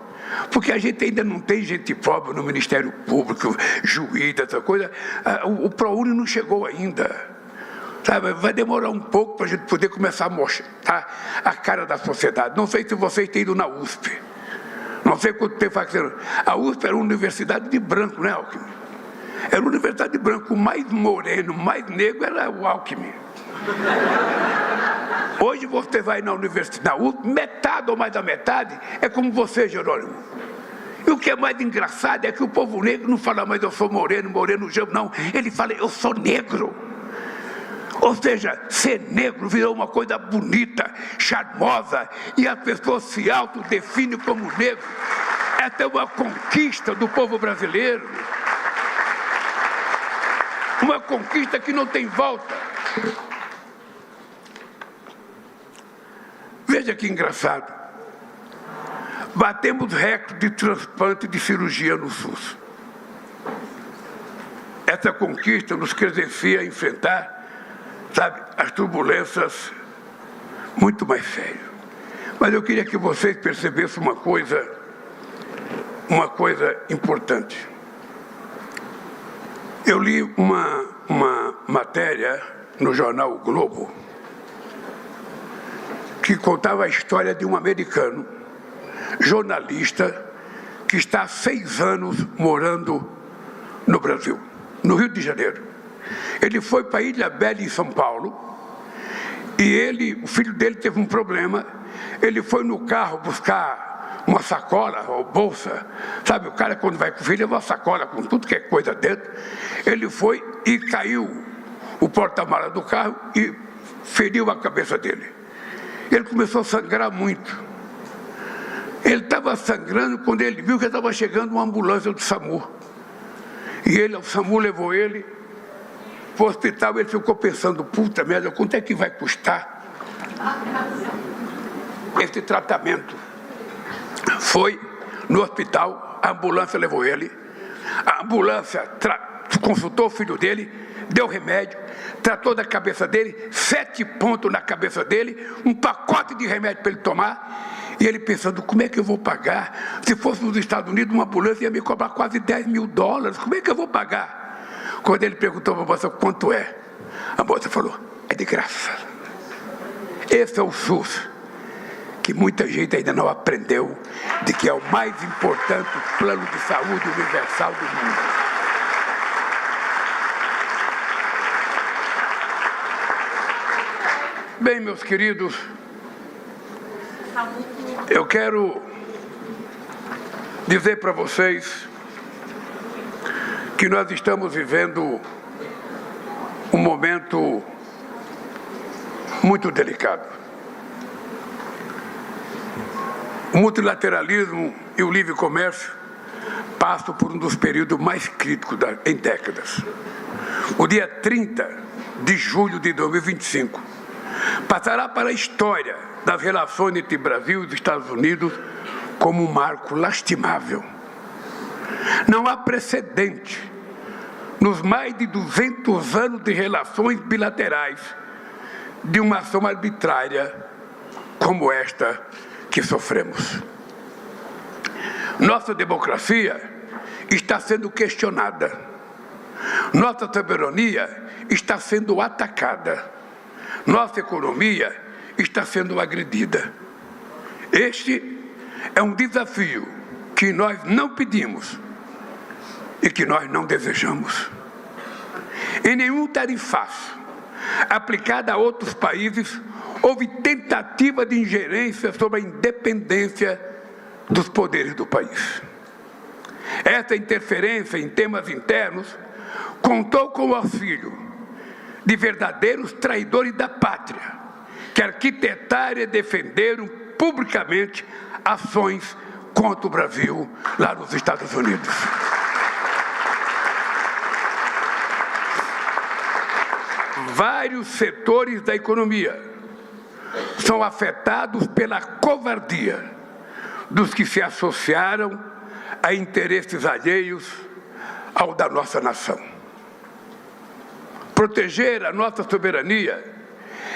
Porque a gente ainda não tem gente pobre no Ministério Público, juiz, essa coisa. O ProUni não chegou ainda. Sabe, vai demorar um pouco para a gente poder começar a mostrar a cara da sociedade. Não sei se vocês têm ido na USP. não sei quanto tempo faz. A USP era uma universidade de branco, né, Alckmin? Era uma universidade de branco. O mais moreno, o mais negro era o Alckmin. Hoje você vai na universidade, na USP, metade ou mais da metade é como você, Jerônimo. E o que é mais engraçado é que o povo negro não fala mais eu sou moreno, não. Ele fala eu sou negro. Ou seja, ser negro virou uma coisa bonita, charmosa, e as pessoas se autodefinem como negro. Essa é uma conquista do povo brasileiro. Uma conquista que não tem volta. Veja que engraçado. Batemos recorde de transplante de cirurgia no SUS. Essa conquista nos credencia a enfrentar, sabe, as turbulências muito mais sério. Mas eu queria que vocês percebessem uma coisa importante. Eu li uma matéria no jornal O Globo que contava a história de um americano, jornalista, que está há 6 anos morando no Brasil, no Rio de Janeiro. Ele foi para a Ilha Bela, em São Paulo, e o filho dele teve um problema. Ele foi no carro buscar uma sacola ou bolsa, sabe, o cara quando vai com o filho leva uma sacola com tudo que é coisa dentro. Ele foi e caiu o porta-malas do carro e feriu a cabeça dele. Ele começou a sangrar muito. Ele estava sangrando quando ele viu que estava chegando uma ambulância do SAMU. E o SAMU levou ele para o hospital. Ele ficou pensando, puta merda, quanto é que vai custar esse tratamento? Foi no hospital, a ambulância levou ele. A ambulância consultou o filho dele, deu remédio, tratou da cabeça dele, 7 pontos na cabeça dele, um pacote de remédio para ele tomar. E ele pensando, como é que eu vou pagar? Se fosse nos Estados Unidos, uma ambulância ia me cobrar quase $10 mil. Como é que eu vou pagar? Quando ele perguntou para a moça quanto é, a moça falou, é de graça. Esse é o SUS, que muita gente ainda não aprendeu, de que é o mais importante plano de saúde universal do mundo. Bem, meus queridos, eu quero dizer para vocês que nós estamos vivendo um momento muito delicado. O multilateralismo e o livre comércio passam por um dos períodos mais críticos em décadas. O dia 30 de julho de 2025 passará para a história das relações entre Brasil e os Estados Unidos como um marco lastimável. Não há precedente nos mais de 200 anos de relações bilaterais de uma ação arbitrária como esta que sofremos. Nossa democracia está sendo questionada. Nossa soberania está sendo atacada. Nossa economia está sendo agredida. Este é um desafio que nós não pedimos e que nós não desejamos. Em nenhum tarifaço aplicado a outros países houve tentativa de ingerência sobre a independência dos poderes do país. Essa interferência em temas internos contou com o auxílio de verdadeiros traidores da pátria, que arquitetaram e defenderam publicamente ações contra o Brasil lá nos Estados Unidos. Vários setores da economia são afetados pela covardia dos que se associaram a interesses alheios ao da nossa nação. Proteger a nossa soberania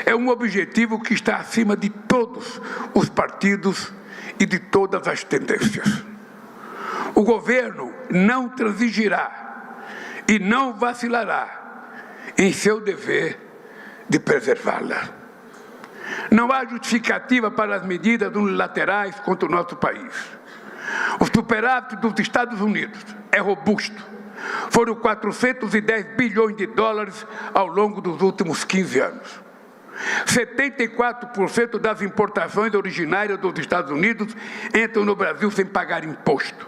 é um objetivo que está acima de todos os partidos e de todas as tendências. O governo não transigirá e não vacilará em seu dever de preservá-la. Não há justificativa para as medidas unilaterais contra o nosso país. O superávit dos Estados Unidos é robusto. Foram 410 bilhões de dólares ao longo dos últimos 15 anos. 74% das importações originárias dos Estados Unidos entram no Brasil sem pagar imposto.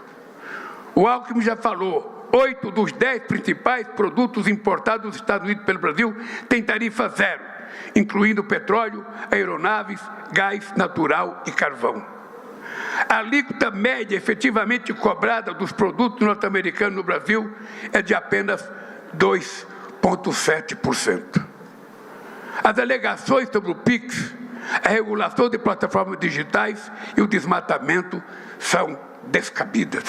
O Alckmin já falou, 8 dos 10 principais produtos importados dos Estados Unidos pelo Brasil têm tarifa zero, incluindo petróleo, aeronaves, gás natural e carvão. A alíquota média efetivamente cobrada dos produtos norte-americanos no Brasil é de apenas 2,7%. As alegações sobre o PIX, a regulação de plataformas digitais e o desmatamento são descabidas.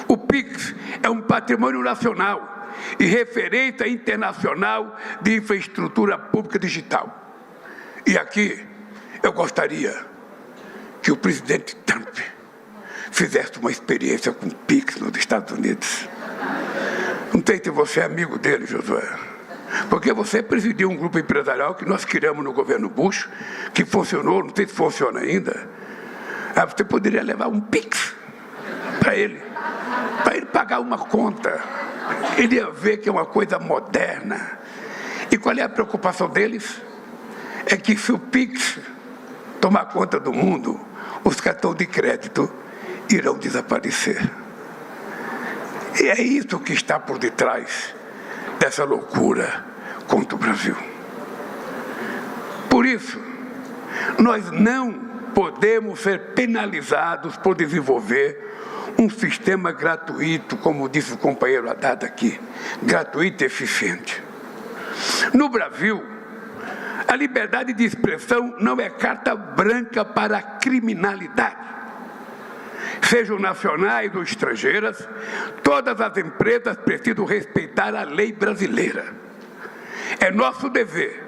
O PIX é um patrimônio nacional e referência internacional de infraestrutura pública digital. E aqui eu gostaria que o presidente Trump fizesse uma experiência com o PIX nos Estados Unidos. Não sei se você é amigo dele, Josué, porque você presidiu um grupo empresarial que nós criamos no governo Bush, que funcionou, não sei se funciona ainda. Você poderia levar um PIX para ele pagar uma conta. Ele ia ver que é uma coisa moderna. E qual é a preocupação deles? É que se o PIX tomar conta do mundo, os cartões de crédito irão desaparecer. E é isso que está por detrás dessa loucura contra o Brasil. Por isso, nós não podemos ser penalizados por desenvolver um sistema gratuito, como disse o companheiro Haddad aqui, gratuito e eficiente. No Brasil, a liberdade de expressão não é carta branca para a criminalidade. Sejam nacionais ou estrangeiras, todas as empresas precisam respeitar a lei brasileira. É nosso dever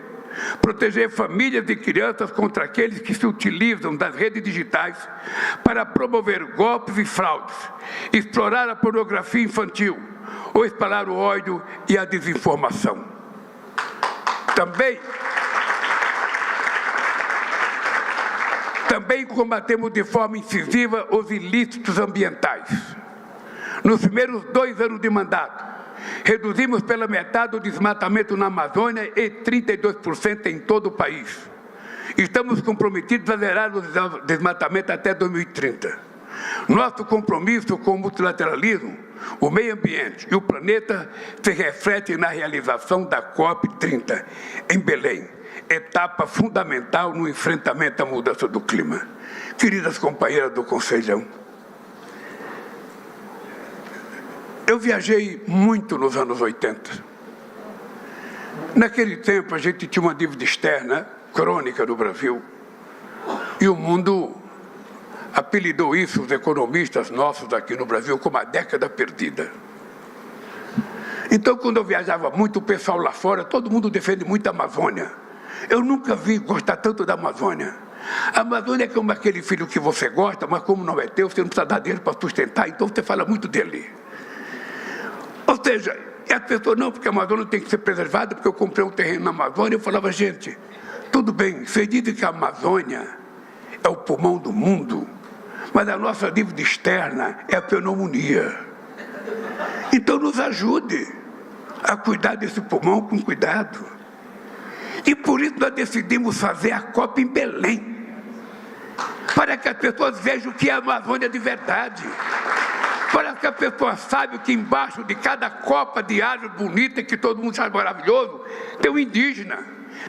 proteger famílias e crianças contra aqueles que se utilizam das redes digitais para promover golpes e fraudes, explorar a pornografia infantil ou espalhar o ódio e a desinformação. Também combatemos de forma incisiva os ilícitos ambientais. Nos primeiros 2 anos de mandato, reduzimos pela metade o desmatamento na Amazônia e 32% em todo o país. Estamos comprometidos a zerar o desmatamento até 2030. Nosso compromisso com o multilateralismo, o meio ambiente e o planeta se reflete na realização da COP30 em Belém, etapa fundamental no enfrentamento à mudança do clima. Queridas companheiras do Conselhão, eu viajei muito nos anos 80. Naquele tempo, a gente tinha uma dívida externa crônica no Brasil, e o mundo apelidou isso, os economistas nossos aqui no Brasil, como a década perdida. Então, quando eu viajava muito, o pessoal lá fora, todo mundo defende muito a Amazônia. Eu nunca vi gostar tanto da Amazônia. A Amazônia é como aquele filho que você gosta, mas como não é teu, você não precisa dar dinheiro para sustentar, então você fala muito dele. Ou seja, a pessoa, não, porque a Amazônia tem que ser preservada, porque eu comprei um terreno na Amazônia. Eu falava, gente, tudo bem, vocês dizem que a Amazônia é o pulmão do mundo, mas a nossa dívida externa é a pneumonia. Então nos ajude a cuidar desse pulmão com cuidado. E por isso nós decidimos fazer a COP em Belém, para que as pessoas vejam o que é a Amazônia de verdade. Para que a pessoa saiba que embaixo de cada copa de árvore bonita, que todo mundo acha maravilhoso, tem um indígena,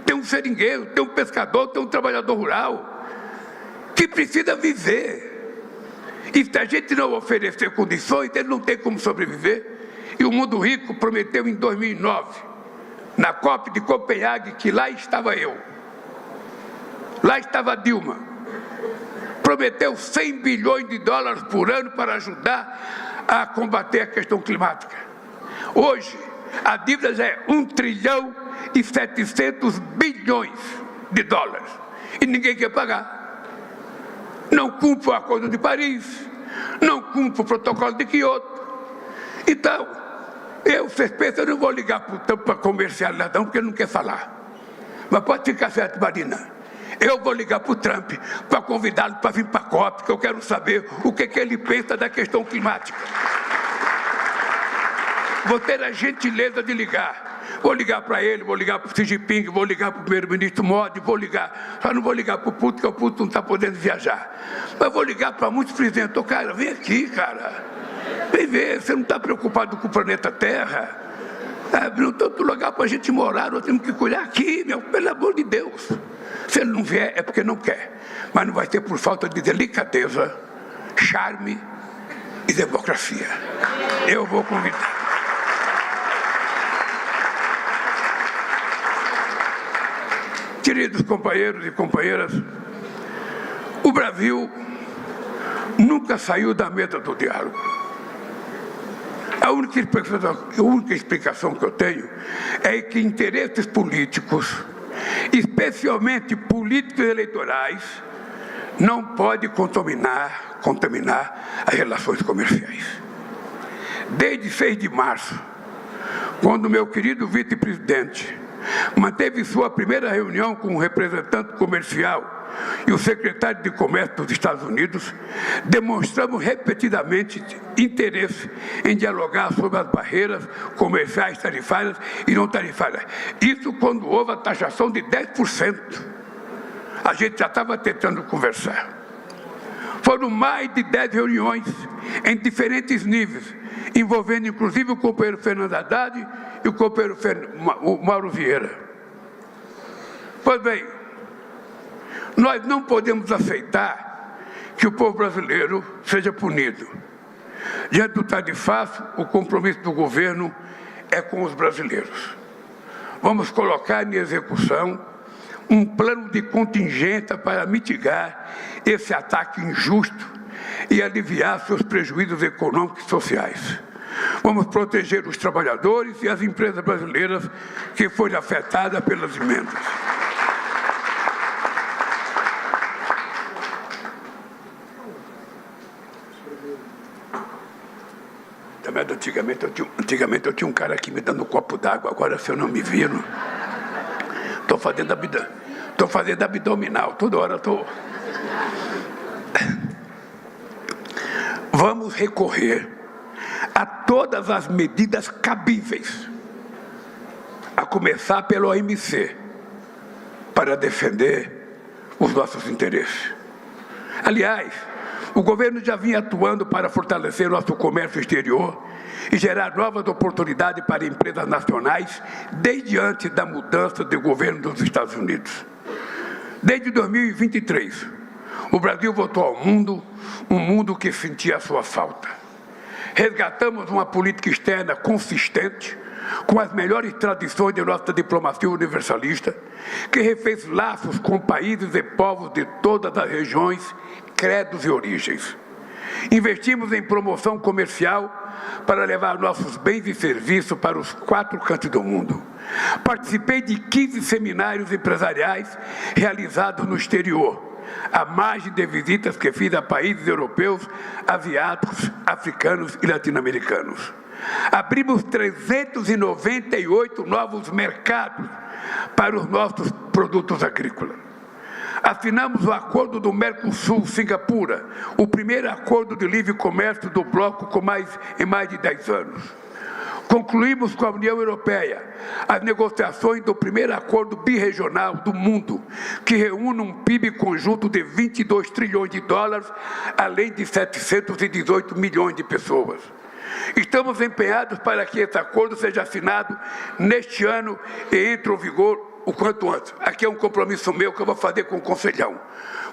tem um seringueiro, tem um pescador, tem um trabalhador rural, que precisa viver. E se a gente não oferecer condições, ele não tem como sobreviver. E o Mundo Rico prometeu em 2009, na COP de Copenhague, que lá estava eu, lá estava a Dilma, prometeu 100 bilhões de dólares por ano para ajudar a combater a questão climática. Hoje, a dívida já é 1 trilhão e 700 bilhões de dólares. E ninguém quer pagar. Não cumpre o Acordo de Paris, não cumpre o Protocolo de Kyoto. Então, vocês pensam, eu não vou ligar para comercializar, não, porque ele não quer falar. Mas pode ficar certo, Marina. Eu vou ligar para o Trump para convidá-lo para vir para a COP, porque eu quero saber o que ele pensa da questão climática. Vou ter a gentileza de ligar. Vou ligar para ele, vou ligar para o Xi Jinping, vou ligar para o primeiro-ministro Modi, vou ligar. Só não vou ligar para o Putin, porque o Putin não está podendo viajar. Mas vou ligar para muitos presidentes. Ô, cara, vem aqui, cara. Vem ver, você não está preocupado com o planeta Terra? Não estou no lugar para a gente morar, nós temos que cuidar aqui, meu, pelo amor de Deus. Se ele não vier, é porque não quer. Mas não vai ser por falta de delicadeza, charme e democracia. Eu vou convidar. Queridos companheiros e companheiras, o Brasil nunca saiu da mesa do diálogo. A única explicação que eu tenho é que interesses políticos, especialmente políticos eleitorais, não podem contaminar as relações comerciais. Desde 6 de março, quando meu querido vice-presidente manteve sua primeira reunião com o representante comercial e o secretário de Comércio dos Estados Unidos, demonstramos repetidamente interesse em dialogar sobre as barreiras comerciais tarifárias e não tarifárias. Isso quando houve a taxação de 10%. A gente já estava tentando conversar. Foram mais de 10 reuniões em diferentes níveis, envolvendo inclusive o companheiro Fernando Haddad e o companheiro Mauro Vieira. Pois bem, nós não podemos aceitar que o povo brasileiro seja punido. Diante do tarifaço, o compromisso do governo é com os brasileiros. Vamos colocar em execução um plano de contingência para mitigar esse ataque injusto e aliviar seus prejuízos econômicos e sociais. Vamos proteger os trabalhadores e as empresas brasileiras que foram afetadas pelas emendas. Antigamente eu tinha um cara aqui me dando um copo d'água, agora se eu não me viro, estou fazendo abdominal, toda hora estou... Vamos recorrer a todas as medidas cabíveis, a começar pelo OMC, para defender os nossos interesses. Aliás, o governo já vinha atuando para fortalecer nosso comércio exterior e gerar novas oportunidades para empresas nacionais desde antes da mudança de governo dos Estados Unidos. Desde 2023, o Brasil voltou ao mundo, um mundo que sentia a sua falta. Resgatamos uma política externa consistente, com as melhores tradições de nossa diplomacia universalista, que refez laços com países e povos de todas as regiões, credos e origens. Investimos em promoção comercial para levar nossos bens e serviços para os 4 cantos do mundo. Participei de 15 seminários empresariais realizados no exterior, à margem de visitas que fiz a países europeus, asiáticos, africanos e latino-americanos. Abrimos 398 novos mercados para os nossos produtos agrícolas. Assinamos o acordo do Mercosul-Singapura, o primeiro acordo de livre comércio do bloco em mais de 10 anos. Concluímos com a União Europeia as negociações do primeiro acordo birregional do mundo, que reúne um PIB conjunto de 22 trilhões de dólares, além de 718 milhões de pessoas. Estamos empenhados para que esse acordo seja assinado neste ano e entre em vigor o quanto antes. Aqui é um compromisso meu que eu vou fazer com o Conselhão.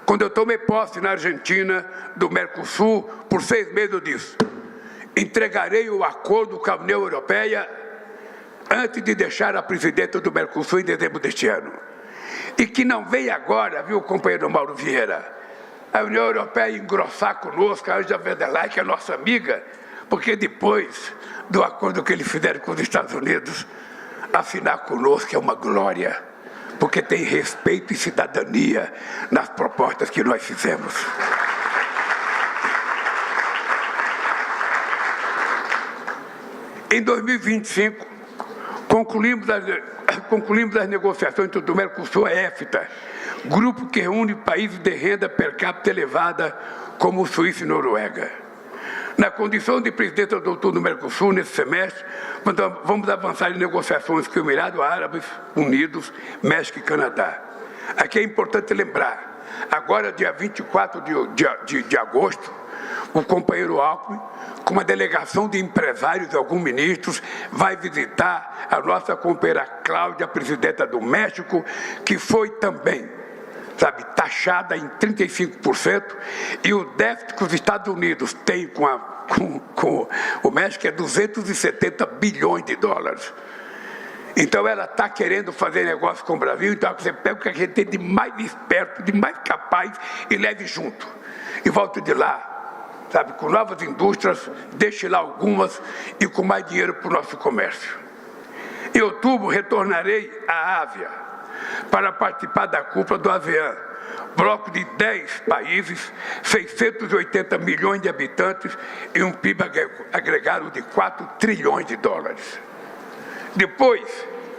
Quando eu tomei posse na Argentina, do Mercosul, por 6 meses eu disse: entregarei o acordo com a União Europeia antes de deixar a presidenta do Mercosul em dezembro deste ano. E que não venha agora, viu, companheiro Mauro Vieira, a União Europeia engrossar conosco, a Angela von der Leyen, que é nossa amiga, porque depois do acordo que eles fizeram com os Estados Unidos, assinar conosco é uma glória, porque tem respeito e cidadania nas propostas que nós fizemos. Em 2025, Concluímos as negociações entre o Mercosul e a EFTA, grupo que reúne países de renda per capita elevada como Suíça e Noruega. Na condição de presidente do Mercosul, nesse semestre, vamos avançar em negociações com o Emirados Árabes Unidos, México e Canadá. Aqui é importante lembrar, agora, dia 24 de agosto, o companheiro Alckmin, com uma delegação de empresários e alguns ministros, vai visitar a nossa companheira Cláudia, presidenta do México, que foi também, taxada em 35%, e o déficit que os Estados Unidos têm com o México é 270 bilhões de dólares. Então, ela está querendo fazer negócio com o Brasil, então você pega o que a gente tem de mais esperto, de mais capaz e leve junto. E volte de lá, com novas indústrias, deixe lá algumas e com mais dinheiro para o nosso comércio. Em outubro, retornarei à Ásia para participar da cúpula do ASEAN, bloco de 10 países, 680 milhões de habitantes e um PIB agregado de 4 trilhões de dólares. Depois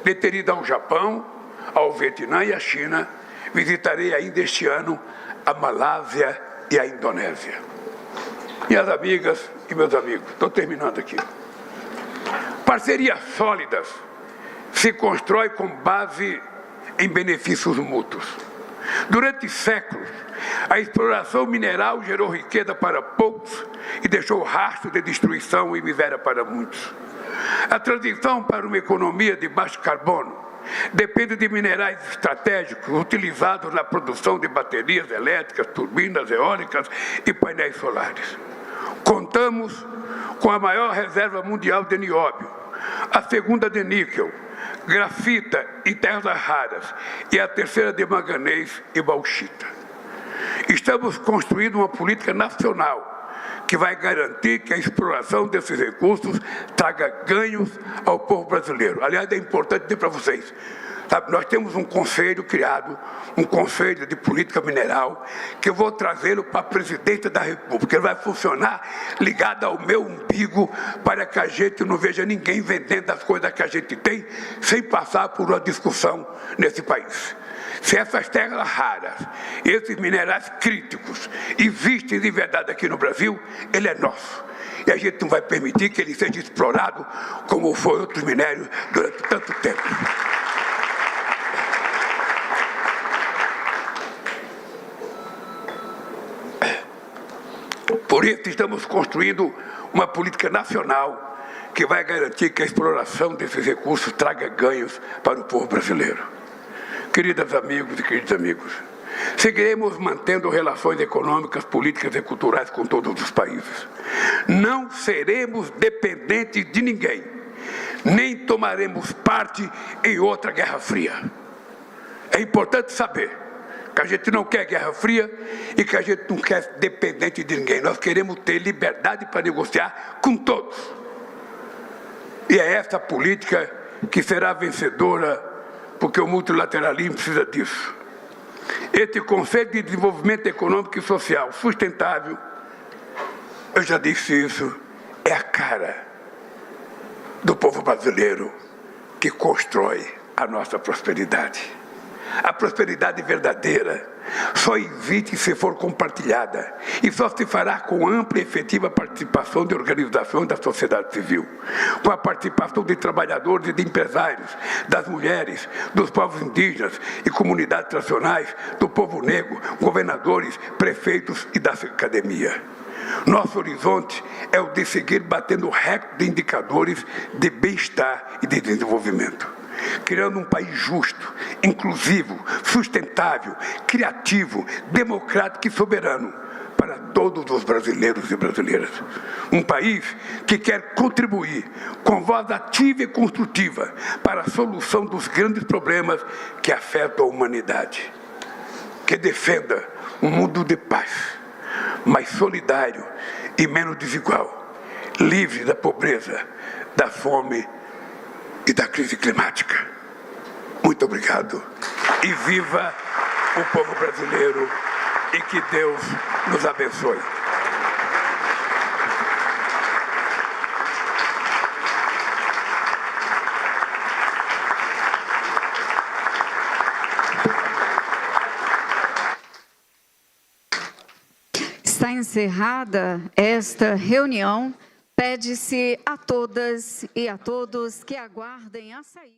de ter ido ao Japão, ao Vietnã e à China, visitarei ainda este ano a Malásia e a Indonésia. Minhas amigas e meus amigos, estou terminando aqui. Parcerias sólidas se constrói com base em benefícios mútuos. Durante séculos, a exploração mineral gerou riqueza para poucos e deixou rastro de destruição e miséria para muitos. A transição para uma economia de baixo carbono depende de minerais estratégicos utilizados na produção de baterias elétricas, turbinas eólicas e painéis solares. Contamos com a maior reserva mundial de nióbio, a segunda de níquel, grafita e terras raras, e a terceira de manganês e bauxita. Estamos construindo uma política nacional que vai garantir que a exploração desses recursos traga ganhos ao povo brasileiro. Aliás, é importante dizer para vocês, nós temos um conselho criado, um conselho de política mineral, que eu vou trazê-lo para a presidência da República. Ele vai funcionar ligado ao meu umbigo, para que a gente não veja ninguém vendendo as coisas que a gente tem, sem passar por uma discussão nesse país. Se essas terras raras, esses minerais críticos, existem de verdade aqui no Brasil, ele é nosso. E a gente não vai permitir que ele seja explorado como foi outros minérios durante tanto tempo. Por isso, estamos construindo uma política nacional que vai garantir que a exploração desses recursos traga ganhos para o povo brasileiro. Queridas amigas e queridos amigos, seguiremos mantendo relações econômicas, políticas e culturais com todos os países. Não seremos dependentes de ninguém, nem tomaremos parte em outra Guerra Fria. É importante saber que a gente não quer Guerra Fria e que a gente não quer dependente de ninguém. Nós queremos ter liberdade para negociar com todos. E é essa política que será vencedora, porque o multilateralismo precisa disso. Esse conceito de desenvolvimento econômico e social sustentável, eu já disse isso, é a cara do povo brasileiro que constrói a nossa prosperidade. A prosperidade verdadeira só existe se for compartilhada e só se fará com ampla e efetiva participação de organizações da sociedade civil, com a participação de trabalhadores e de empresários, das mulheres, dos povos indígenas e comunidades tradicionais, do povo negro, governadores, prefeitos e da academia. Nosso horizonte é o de seguir batendo recorde de indicadores de bem-estar e de desenvolvimento, criando um país justo, inclusivo, sustentável, criativo, democrático e soberano para todos os brasileiros e brasileiras. Um país que quer contribuir com voz ativa e construtiva para a solução dos grandes problemas que afetam a humanidade. Que defenda um mundo de paz, mais solidário e menos desigual, livre da pobreza, da fome e da crise climática. Muito obrigado. E viva o povo brasileiro e que Deus nos abençoe. Está encerrada esta reunião. Pede-se a todas e a todos que aguardem a saída.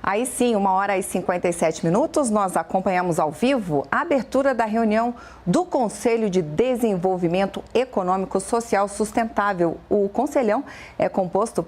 Aí sim, 1h57, nós acompanhamos ao vivo a abertura da reunião do Conselho de Desenvolvimento Econômico Social Sustentável. O Conselhão é composto por